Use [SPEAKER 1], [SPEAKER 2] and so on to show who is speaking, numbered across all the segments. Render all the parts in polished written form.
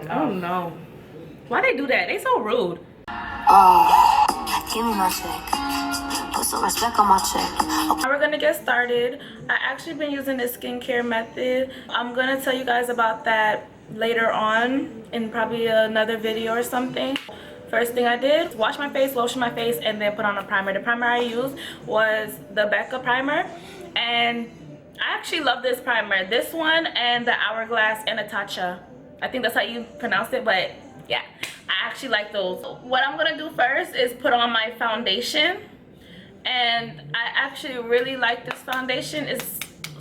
[SPEAKER 1] I don't know. Why they do that? They so rude.
[SPEAKER 2] Give me my check. Put some respect on my check.
[SPEAKER 1] Okay. We're gonna get started. I actually been using this skincare method. I'm gonna tell you guys about that later on in probably another video or something. First thing I did, wash my face, lotion my face, and then put on a primer. The primer I used was the Becca primer, and I actually love this primer. This one and the Hourglass Anastasia. I think that's how you pronounce it, but yeah, I actually like those. What I'm gonna do first is put on my foundation, and I actually really like this foundation. It's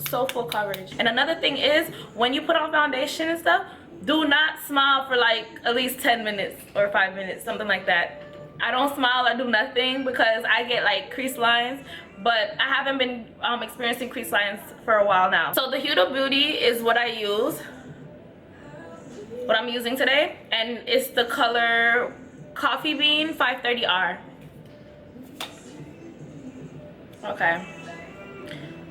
[SPEAKER 1] so full coverage. And another thing is, when you put on foundation and stuff, do not smile for like at least 10 minutes or 5 minutes, something like that. I don't smile, I do nothing because I get like crease lines, but I haven't been experiencing crease lines for a while now. So the Huda Beauty is what I use, what I'm using today, and it's the color Coffee Bean 530R. Okay,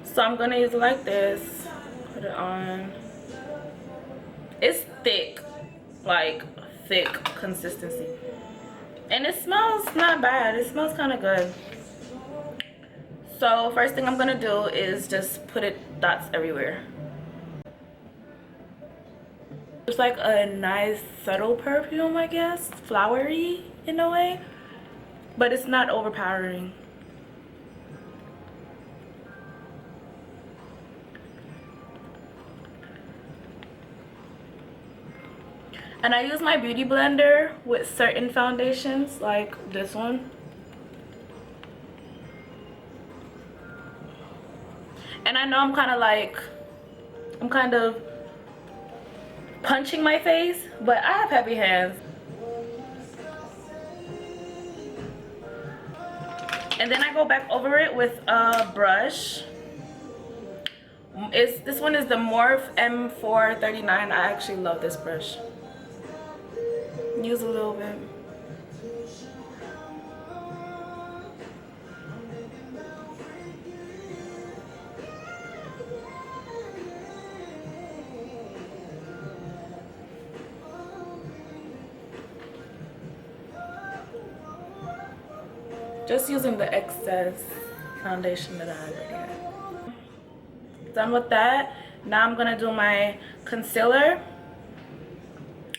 [SPEAKER 1] so I'm gonna use it like this, put it on. It's thick, like thick consistency, and it smells not bad. It smells kind of good. So first thing I'm gonna do is just put it dots everywhere. It's like a nice subtle perfume, I guess, flowery in a way, but it's not overpowering. And I use my beauty blender with certain foundations, like this one. And I know I'm kind of punching my face, but I have heavy hands. And then I go back over it with a brush. This one is the Morphe M439. I actually love this brush. Use a little bit. Just using the excess foundation that I already had. Done with that. Now I'm gonna do my concealer.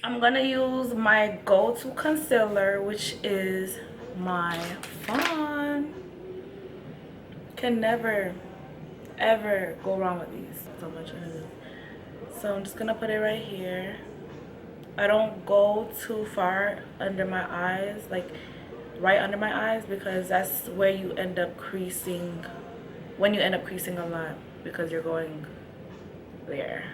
[SPEAKER 1] I'm gonna use my go-to concealer, which is my Fawn. Can never ever go wrong with these. So much of this. So I'm just gonna put it right here. I don't go too far under my eyes, like right under my eyes, because that's where you end up creasing, when you end up creasing a lot, because you're going there.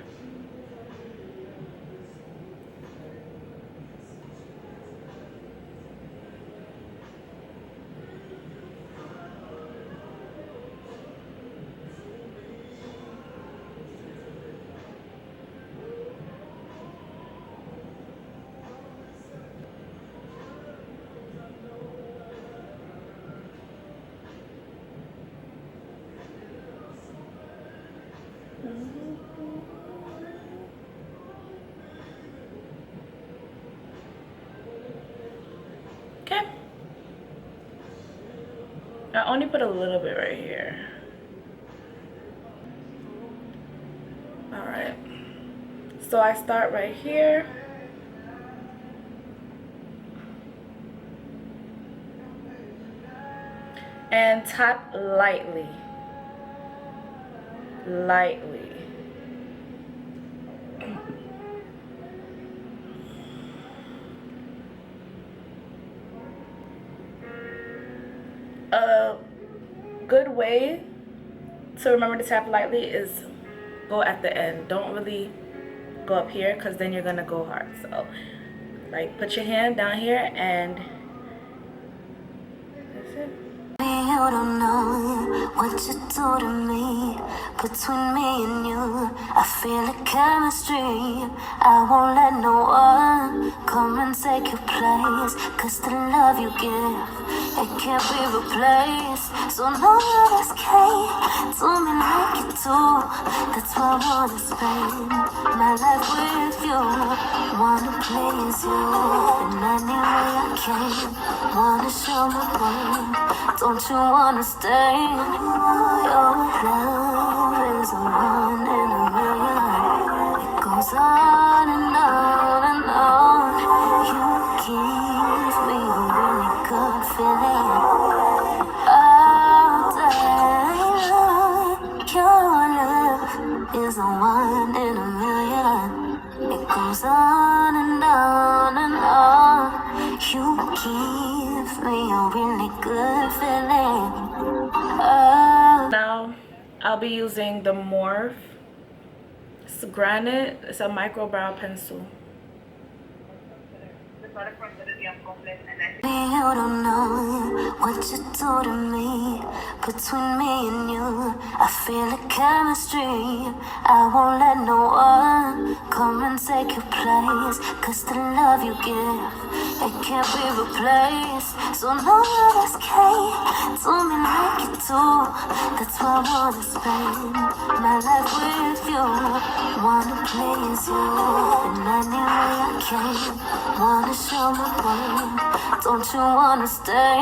[SPEAKER 1] Okay. I only put a little bit right here. Alright. So I start right here. And tap lightly. Lightly. A good way to remember to tap lightly is go at the end. Don't really go up here, because then you're gonna go hard. So like put your hand down here and that's it.
[SPEAKER 2] You don't know what you do to me. Between me and you, I feel a chemistry. I won't let no one come and and take your place. Cause the love you give, it can't be replaced. So no one escape, do me like you do. That's why I wanna spend my life with you. Wanna please you in any way I can. Wanna show my way, don't you wanna stay? Your love is a one in a million. It goes on and on and on. You give me a really good feeling all day long. Your love is a one in a million. It goes on and on and on. You give me a really good feeling.
[SPEAKER 1] Now I'll be using the Morphe. It's Granite. It's a micro brow pencil.
[SPEAKER 2] You don't know what you do to me. Between me and you, I feel a chemistry. I won't let no one come and take your place. Cause the love you give, it can't be replaced. So no one escape, do me like you do. That's why I wanna spend my life with you. Wanna please you in any way I can. Wanna show my way, don't you wanna stay?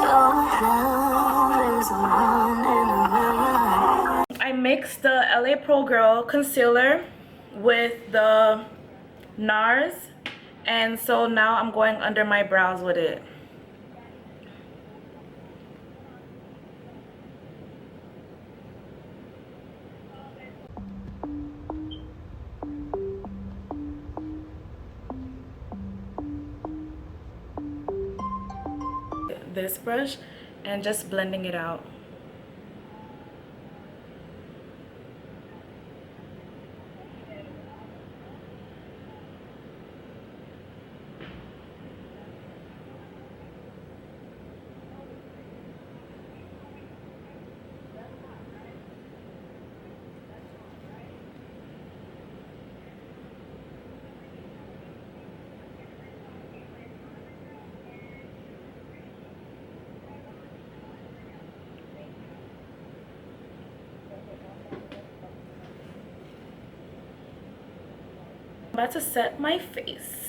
[SPEAKER 2] Your love is a one in a million.
[SPEAKER 1] I mixed the LA Pro Girl concealer with the Nars, and so now I'm going under my brows with it. This brush and just blending it out. I'm about to set my face.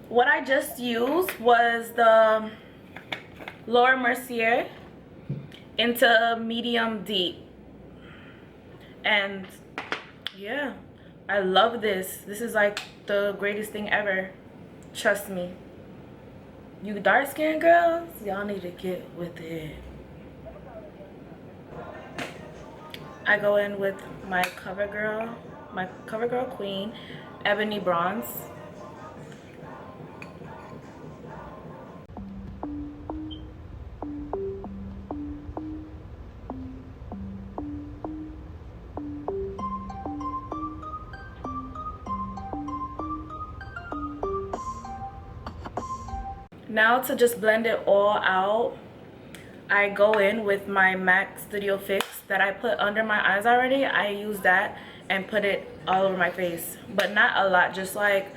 [SPEAKER 1] What I just used was the Laura Mercier into medium deep, and yeah, I love this. This is like the greatest thing ever. Trust me. You dark skin girls, y'all need to get with it. I go in with my CoverGirl Queen Ebony Bronze. Now to just blend it all out, I go in with my MAC Studio Fix that I put under my eyes already. I use that and put it all over my face, but not a lot, just like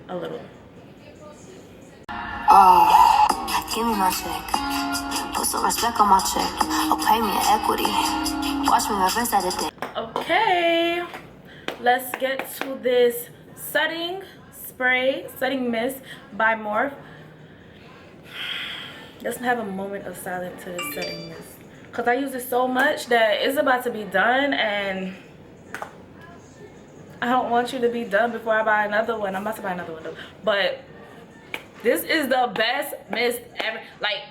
[SPEAKER 1] a little.
[SPEAKER 2] Give me my check. Put some respect on my check. Or pay me in equity. Watch me reverse that thing.
[SPEAKER 1] Okay, let's get to this setting mist by Morphe. Let's have a moment of silence to this setting mist, because I use it so much that it's about to be done, and I don't want you to be done before I buy another one. I'm about to buy another one though, but this is the best mist ever. Like,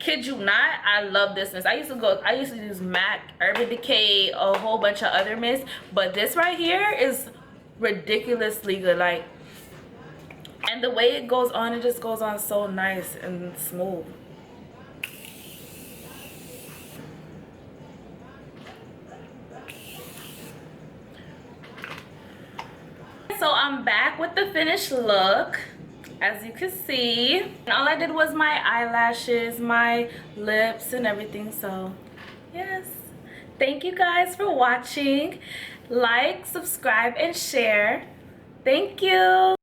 [SPEAKER 1] Kid you not, I love this mist. I used to use MAC, Urban Decay, a whole bunch of other mists, but this right here is ridiculously good. Like, and the way it goes on, it just goes on so nice and smooth. So I'm back with the finished look, as you can see. And all I did was my eyelashes, my lips, and everything. So yes, thank you guys for watching. Like, subscribe, and share. Thank you.